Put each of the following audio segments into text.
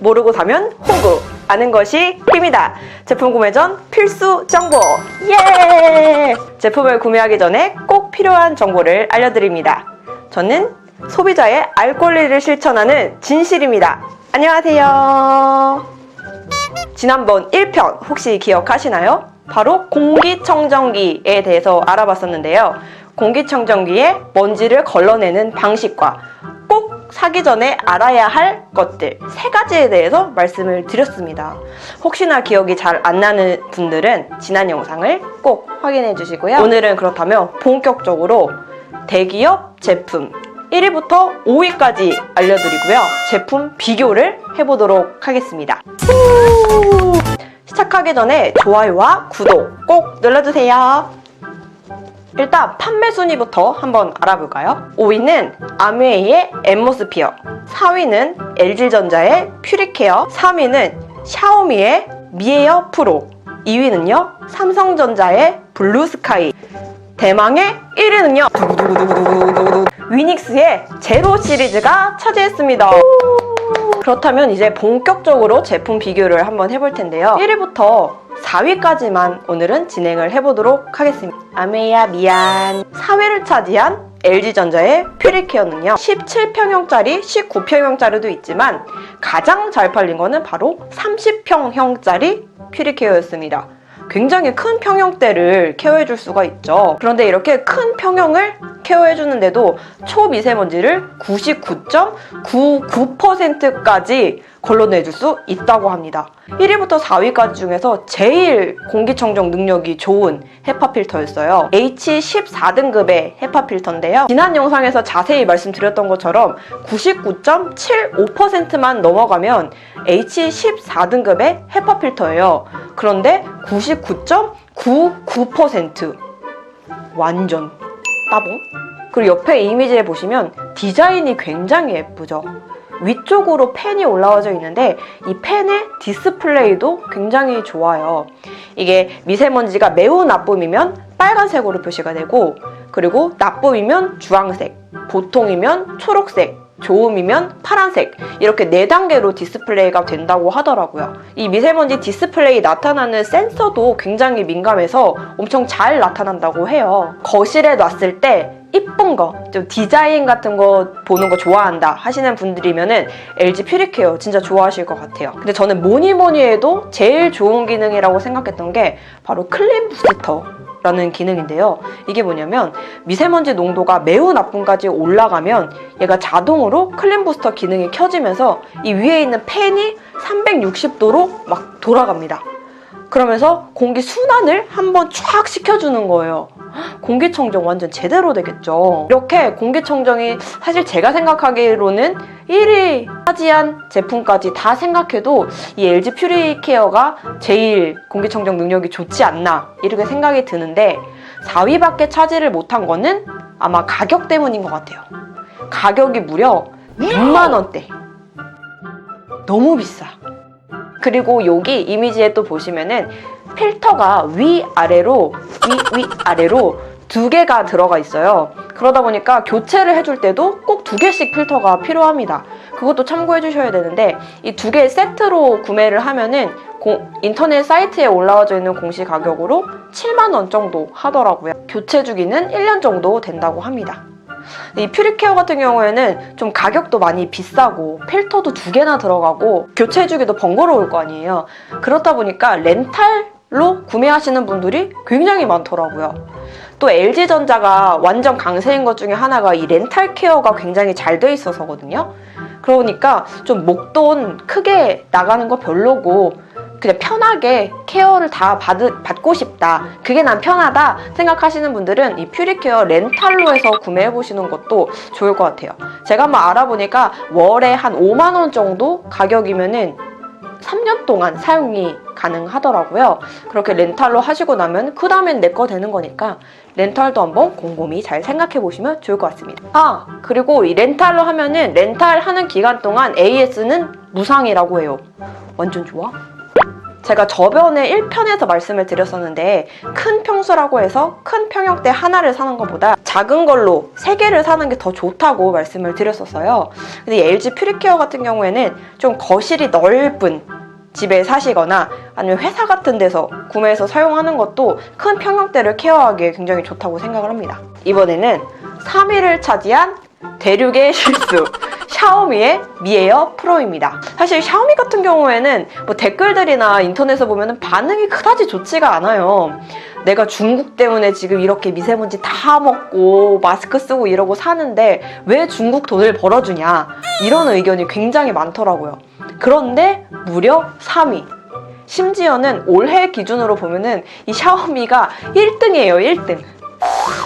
모르고 사면 호구. 아는 것이 힘이다. 제품 구매 전 필수 정보. 예! 제품을 구매하기 전에 꼭 필요한 정보를 알려드립니다. 저는 소비자의 알 권리를 실천하는 진실입니다. 안녕하세요. 지난번 1편 혹시 기억하시나요? 바로 공기청정기에 대해서 알아봤었는데요. 공기청정기에 먼지를 걸러내는 방식과 꼭 사기 전에 알아야 할 것들 3가지에 대해서 말씀을 드렸습니다. 혹시나 기억이 잘 안 나는 분들은 지난 영상을 꼭 확인해 주시고요. 오늘은 그렇다면 본격적으로 대기업 제품 1위부터 5위까지 알려드리고요. 제품 비교를 해보도록 하겠습니다. 시작하기 전에 좋아요와 구독 꼭 눌러주세요. 일단 판매 순위부터 한번 알아볼까요? 5위는 아메이의 앰모스피어, 4위는 LG전자의 퓨리케어, 3위는 샤오미의 미에어 프로, 2위는요 삼성전자의 블루스카이, 대망의 1위는요 위닉스의 제로 시리즈가 차지했습니다. 그렇다면 이제 본격적으로 제품 비교를 한번 해볼 텐데요. 1위부터 4위까지만 오늘은 진행을 해보도록 하겠습니다. 아메이야 미안. 4위를 차지한 LG전자의 퓨리케어는요 17평형짜리, 19평형짜리도 있지만 가장 잘 팔린 거는 바로 30평형짜리 퓨리케어였습니다. 굉장히 큰 평형대를 케어해줄 수가 있죠. 그런데 이렇게 큰 평형을 케어해주는데도 초미세먼지를 99.99%까지 걸러내줄 수 있다고 합니다. 1위부터 4위까지 중에서 제일 공기청정 능력이 좋은 헤파 필터였어요. H14등급의 헤파 필터인데요. 지난 영상에서 자세히 말씀드렸던 것처럼 99.75%만 넘어가면 H14등급의 헤파 필터예요. 그런데 99.99% 완전 따봉? 그리고 옆에 이미지에 보시면 디자인이 굉장히 예쁘죠? 위쪽으로 펜이 올라와져 있는데 이 펜의 디스플레이도 굉장히 좋아요. 이게 미세먼지가 매우 나쁨이면 빨간색으로 표시가 되고, 그리고 나쁨이면 주황색, 보통이면 초록색, 좋음이면 파란색, 이렇게 4단계로 디스플레이가 된다고 하더라고요. 이 미세먼지 디스플레이 나타나는 센서도 굉장히 민감해서 엄청 잘 나타난다고 해요. 거실에 놨을 때 이쁜 거, 좀 디자인 같은 거 보는 거 좋아한다 하시는 분들이면은 LG 퓨리케어 진짜 좋아하실 것 같아요. 근데 저는 뭐니 해도 제일 좋은 기능이라고 생각했던 게 바로 클린 부스터 라는 기능인데요. 이게 뭐냐면 미세먼지 농도가 매우 나쁨까지 올라가면 얘가 자동으로 클린 부스터 기능이 켜지면서 이 위에 있는 팬이 360도로 막 돌아갑니다. 그러면서 공기 순환을 한번 쫙 시켜주는 거예요. 공기청정 완전 제대로 되겠죠. 이렇게 공기청정이 사실 제가 생각하기로는 1위 차지한 제품까지 다 생각해도 이 LG 퓨리케어가 제일 공기청정 능력이 좋지 않나 이렇게 생각이 드는데 4위밖에 차지를 못한 거는 아마 가격 때문인 것 같아요. 가격이 무려 6만 원대. 너무 비싸. 그리고 여기 이미지에 또 보시면은 필터가 위아래로 2개가 들어가 있어요. 그러다 보니까 교체를 해줄 때도 꼭 2개씩 필터가 필요합니다. 그것도 참고해 주셔야 되는데 이 2개 세트로 구매를 하면은 인터넷 사이트에 올라와져 있는 공시 가격으로 7만 원 정도 하더라고요. 교체 주기는 1년 정도 된다고 합니다. 이 퓨리케어 같은 경우에는 좀 가격도 많이 비싸고 필터도 2개나 들어가고 교체 주기도 번거로울 거 아니에요. 그렇다 보니까 렌탈로 구매하시는 분들이 굉장히 많더라고요. 또 LG전자가 완전 강세인 것 중에 하나가 이 렌탈 케어가 굉장히 잘 돼 있어서거든요. 그러니까 좀 목돈 크게 나가는 거 별로고 그냥 편하게 케어를 다 받고 싶다, 그게 난 편하다 생각하시는 분들은 이 퓨리케어 렌탈로 해서 구매해보시는 것도 좋을 것 같아요. 제가 한번 알아보니까 월에 한 5만 원 정도 가격이면은 3년 동안 사용이 가능하더라고요. 그렇게 렌탈로 하시고 나면 그 다음엔 내 거 되는 거니까 렌탈도 한번 곰곰이 잘 생각해 보시면 좋을 것 같습니다. 그리고 이 렌탈로 하면은 렌탈 하는 기간 동안 AS는 무상이라고 해요. 완전 좋아? 제가 저번에 1편에서 말씀을 드렸었는데 큰 평수라고 해서 큰 평형대 하나를 사는 것보다 작은 걸로 3개를 사는 게 더 좋다고 말씀을 드렸었어요. 근데 이 LG 퓨리케어 같은 경우에는 좀 거실이 넓은 집에 사시거나 아니면 회사 같은 데서 구매해서 사용하는 것도 큰 평형대를 케어하기에 굉장히 좋다고 생각을 합니다. 이번에는 3위를 차지한 대륙의 실수 샤오미의 미에어 프로입니다. 사실 샤오미 같은 경우에는 뭐 댓글들이나 인터넷에 보면 반응이 그다지 좋지가 않아요. 내가 중국 때문에 지금 이렇게 미세먼지 다 먹고 마스크 쓰고 이러고 사는데 왜 중국 돈을 벌어주냐, 이런 의견이 굉장히 많더라고요. 그런데 무려 3위. 심지어는 올해 기준으로 보면은 이 샤오미가 1등이에요. 1등.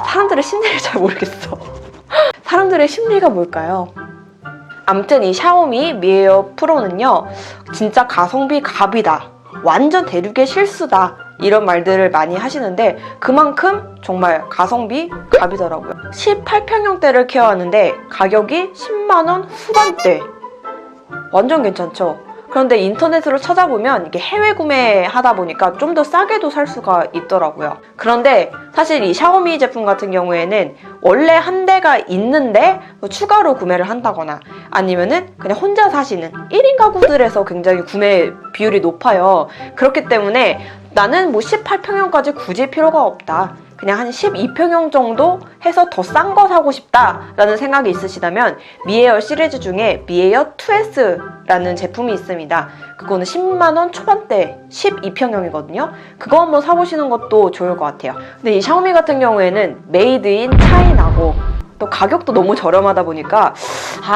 사람들의 심리를 잘 모르겠어. 사람들의 심리가 뭘까요? 암튼 이 샤오미 미에어 프로는요, 진짜 가성비 갑이다, 완전 대륙의 실수다, 이런 말들을 많이 하시는데 그만큼 정말 가성비 갑이더라고요. 18평형대를 케어하는데 가격이 10만원 후반대. 완전 괜찮죠? 그런데 인터넷으로 찾아보면 이게 해외 구매하다 보니까 좀 더 싸게도 살 수가 있더라고요. 그런데 사실 이 샤오미 제품 같은 경우에는 원래 한 대가 있는데 뭐 추가로 구매를 한다거나 아니면은 그냥 혼자 사시는 1인 가구들에서 굉장히 구매 비율이 높아요. 그렇기 때문에 나는 뭐 18평형까지 굳이 필요가 없다, 그냥 한 12평형 정도 해서 더 싼 거 사고 싶다라는 생각이 있으시다면 미에어 시리즈 중에 미에어 2S라는 제품이 있습니다. 그거는 10만원 초반대 12평형이거든요. 그거 한번 사보시는 것도 좋을 것 같아요. 근데 이 샤오미 같은 경우에는 메이드 인 차이나고 또 가격도 너무 저렴하다 보니까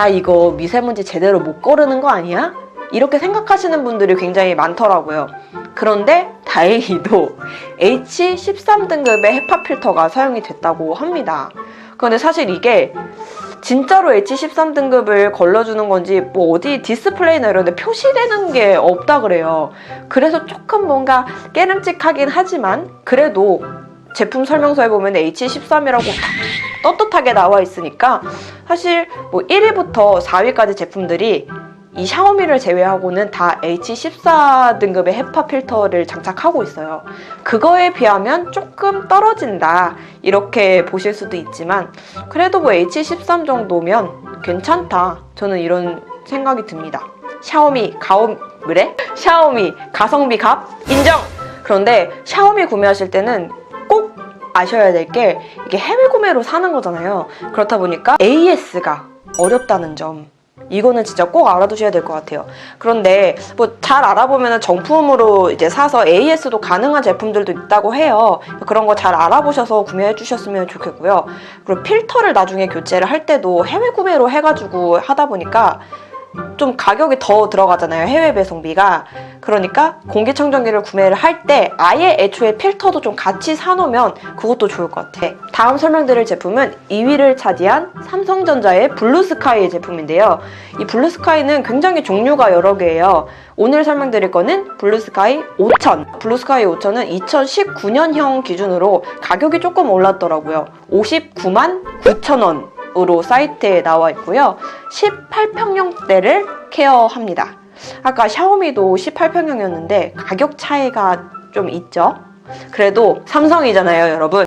이거 미세먼지 제대로 못 거르는 거 아니야? 이렇게 생각하시는 분들이 굉장히 많더라고요. 그런데 다행히도 H13등급의 헤파 필터가 사용이 됐다고 합니다. 그런데 사실 이게 진짜로 H13등급을 걸러주는 건지 뭐 어디 디스플레이나 이런 데 표시되는 게 없다 그래요. 그래서 조금 뭔가 깨름직하긴 하지만 그래도 제품 설명서에 보면 H13이라고 떳떳하게 나와 있으니까 사실 뭐 1위부터 4위까지 제품들이 이 샤오미를 제외하고는 다 H14등급의 헤파 필터를 장착하고 있어요. 그거에 비하면 조금 떨어진다, 이렇게 보실 수도 있지만 그래도 뭐 H13 정도면 괜찮다, 저는 이런 생각이 듭니다. 샤오미 샤오미 가성비 갑 인정! 그런데 샤오미 구매하실 때는 꼭 아셔야 될 게 이게 해외 구매로 사는 거잖아요. 그렇다 보니까 AS가 어렵다는 점, 이거는 진짜 꼭 알아두셔야 될 것 같아요. 그런데 뭐 잘 알아보면 정품으로 이제 사서 AS도 가능한 제품들도 있다고 해요. 그런 거 잘 알아보셔서 구매해 주셨으면 좋겠고요. 그리고 필터를 나중에 교체를 할 때도 해외 구매로 해가지고 하다 보니까 좀 가격이 더 들어가잖아요, 해외 배송비가. 그러니까 공기청정기를 구매를 할 때 아예 애초에 필터도 좀 같이 사놓으면 그것도 좋을 것 같아. 다음 설명드릴 제품은 2위를 차지한 삼성전자의 블루스카이 제품인데요. 이 블루스카이는 굉장히 종류가 여러 개예요. 오늘 설명드릴 거는 블루스카이 5000. 블루스카이 5000은 2019년형 기준으로 가격이 조금 올랐더라고요. 59만 9천원 으로 사이트에 나와 있고요. 18평형대를 케어합니다. 아까 샤오미도 18평형이었는데 가격 차이가 좀 있죠? 그래도 삼성이잖아요, 여러분.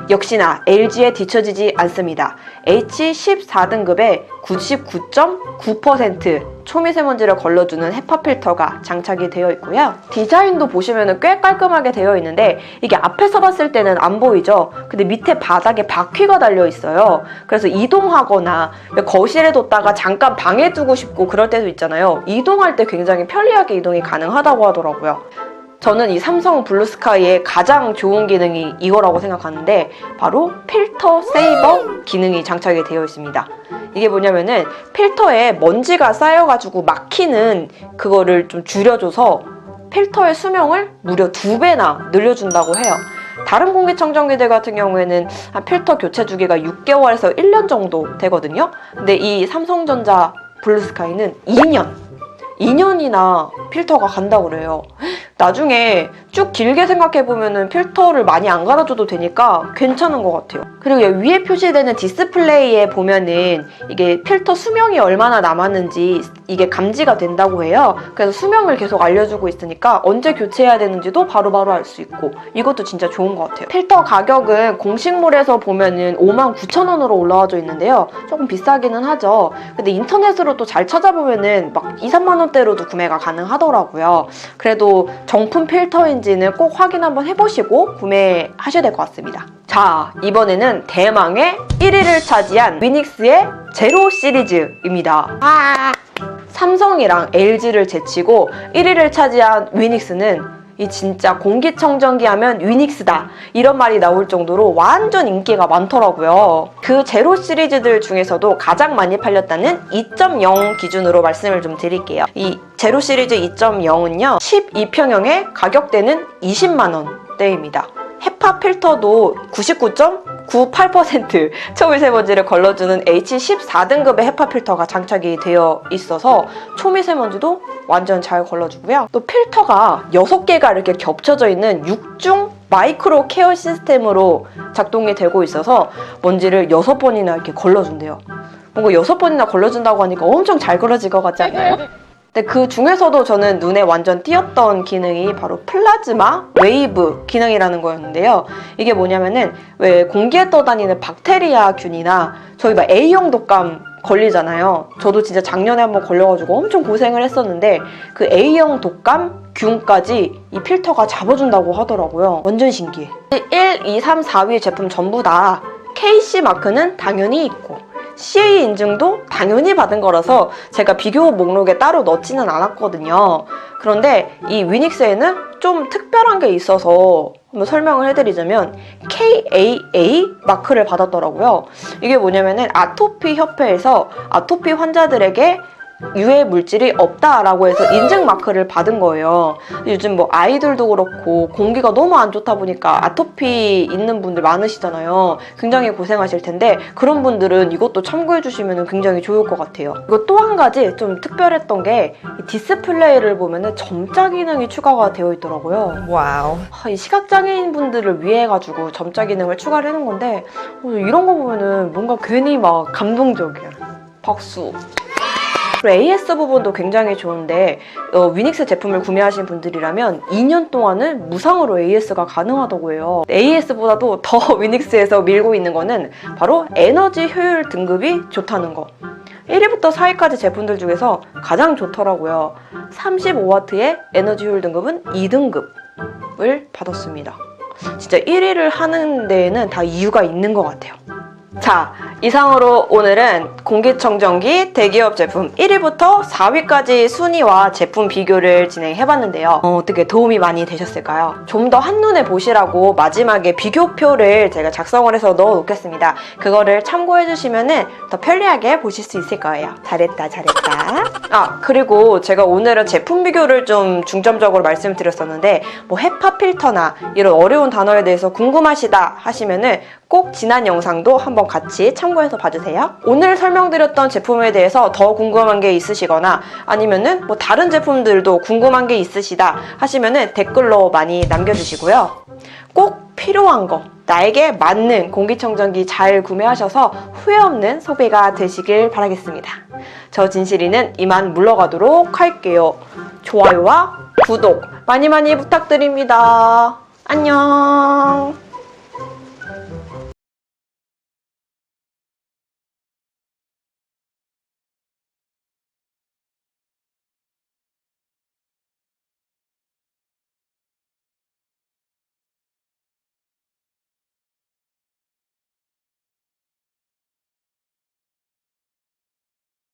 역시나 LG에 뒤처지지 않습니다. H14등급의 99.9% 초미세먼지를 걸러주는 헤파 필터가 장착이 되어 있고요. 디자인도 보시면 꽤 깔끔하게 되어 있는데 이게 앞에서 봤을 때는 안 보이죠? 근데 밑에 바닥에 바퀴가 달려 있어요. 그래서 이동하거나 거실에 뒀다가 잠깐 방에 두고 싶고 그럴 때도 있잖아요. 이동할 때 굉장히 편리하게 이동이 가능하다고 하더라고요. 저는 이 삼성 블루스카이의 가장 좋은 기능이 이거라고 생각하는데 바로 필터 세이버 기능이 장착이 되어 있습니다. 이게 뭐냐면은 필터에 먼지가 쌓여가지고 막히는 그거를 좀 줄여줘서 필터의 수명을 무려 2배나 늘려준다고 해요. 다른 공기청정기들 같은 경우에는 필터 교체 주기가 6개월에서 1년 정도 되거든요. 근데 이 삼성전자 블루스카이는 2년이나 필터가 간다고 그래요. 나중에 쭉 길게 생각해보면 필터를 많이 안 갈아줘도 되니까 괜찮은 것 같아요. 그리고 여기 위에 표시되는 디스플레이에 보면은 이게 필터 수명이 얼마나 남았는지 이게 감지가 된다고 해요. 그래서 수명을 계속 알려주고 있으니까 언제 교체해야 되는지도 바로바로 알 수 있고 이것도 진짜 좋은 것 같아요. 필터 가격은 공식몰에서 보면은 59,000원으로 올라와져 있는데요. 조금 비싸기는 하죠. 근데 인터넷으로 또 잘 찾아보면은 막 2, 3만 원대로도 구매가 가능하더라고요. 그래도 정품 필터인지는 꼭 확인 한번 해보시고 구매하셔야 될 것 같습니다. 자, 이번에는 대망의 1위를 차지한 위닉스의 제로 시리즈입니다. 삼성이랑 LG를 제치고 1위를 차지한 위닉스는 이 진짜 공기청정기 하면 위닉스다 이런 말이 나올 정도로 완전 인기가 많더라고요. 그 제로 시리즈들 중에서도 가장 많이 팔렸다는 2.0 기준으로 말씀을 좀 드릴게요. 이 제로 시리즈 2.0은요 12평형의 가격대는 20만 원대입니다. 헤파 필터도 99.98% 초미세먼지를 걸러주는 H14등급의 헤파 필터가 장착이 되어 있어서 초미세먼지도 완전 잘 걸러주고요. 또 필터가 6개가 이렇게 겹쳐져 있는 6중 마이크로 케어 시스템으로 작동이 되고 있어서 먼지를 6번이나 이렇게 걸러준대요. 뭔가 6번이나 걸러준다고 하니까 엄청 잘 걸러질 것 같지 않나요? 근데 그 중에서도 저는 눈에 완전 띄었던 기능이 바로 플라즈마 웨이브 기능이라는 거였는데요. 이게 뭐냐면은 왜 공기에 떠다니는 박테리아균이나 저희 막 A형 독감 걸리잖아요. 저도 진짜 작년에 한번 걸려가지고 엄청 고생을 했었는데 그 A형 독감 균까지 이 필터가 잡아준다고 하더라고요. 완전 신기해. 1, 2, 3, 4위 제품 전부 다 KC 마크는 당연히 있고 CA 인증도 당연히 받은 거라서 제가 비교 목록에 따로 넣지는 않았거든요. 그런데 이 위닉스에는 좀 특별한 게 있어서 한번 설명을 해드리자면 KAA 마크를 받았더라고요. 이게 뭐냐면은 아토피 협회에서 아토피 환자들에게 유해 물질이 없다라고 해서 인증 마크를 받은 거예요. 요즘 뭐 아이들도 그렇고 공기가 너무 안 좋다 보니까 아토피 있는 분들 많으시잖아요. 굉장히 고생하실 텐데 그런 분들은 이것도 참고해 주시면 굉장히 좋을 것 같아요. 이거 또 한 가지 좀 특별했던 게 이 디스플레이를 보면은 점자 기능이 추가가 되어 있더라고요. 와우. 이 시각장애인 분들을 위해 가지고 점자 기능을 추가를 해놓은 건데 이런 거 보면은 뭔가 괜히 막 감동적이야. 박수. 그리고 AS 부분도 굉장히 좋은데 위닉스 제품을 구매하신 분들이라면 2년 동안은 무상으로 AS가 가능하다고 해요. AS보다도 더 위닉스에서 밀고 있는 거는 바로 에너지 효율 등급이 좋다는 거. 1위부터 4위까지 제품들 중에서 가장 좋더라고요. 35W의 에너지 효율 등급은 2등급을 받았습니다. 진짜 1위를 하는 데에는 다 이유가 있는 것 같아요. 자, 이상으로 오늘은 공기청정기 대기업 제품 1위부터 4위까지 순위와 제품 비교를 진행해봤는데요. 어떻게 도움이 많이 되셨을까요? 좀 더 한눈에 보시라고 마지막에 비교표를 제가 작성을 해서 넣어놓겠습니다. 그거를 참고해주시면 더 편리하게 보실 수 있을 거예요. 잘했다, 잘했다. 그리고 제가 오늘은 제품 비교를 좀 중점적으로 말씀드렸었는데 뭐 헤파 필터나 이런 어려운 단어에 대해서 궁금하시다 하시면은 꼭 지난 영상도 한번 같이 참고해서 봐주세요. 오늘 설명드렸던 제품에 대해서 더 궁금한 게 있으시거나 아니면은 뭐 다른 제품들도 궁금한 게 있으시다 하시면은 댓글로 많이 남겨주시고요. 꼭 필요한 거, 나에게 맞는 공기청정기 잘 구매하셔서 후회 없는 소비가 되시길 바라겠습니다. 저 진실이는 이만 물러가도록 할게요. 좋아요와 구독 많이 많이 부탁드립니다. 안녕.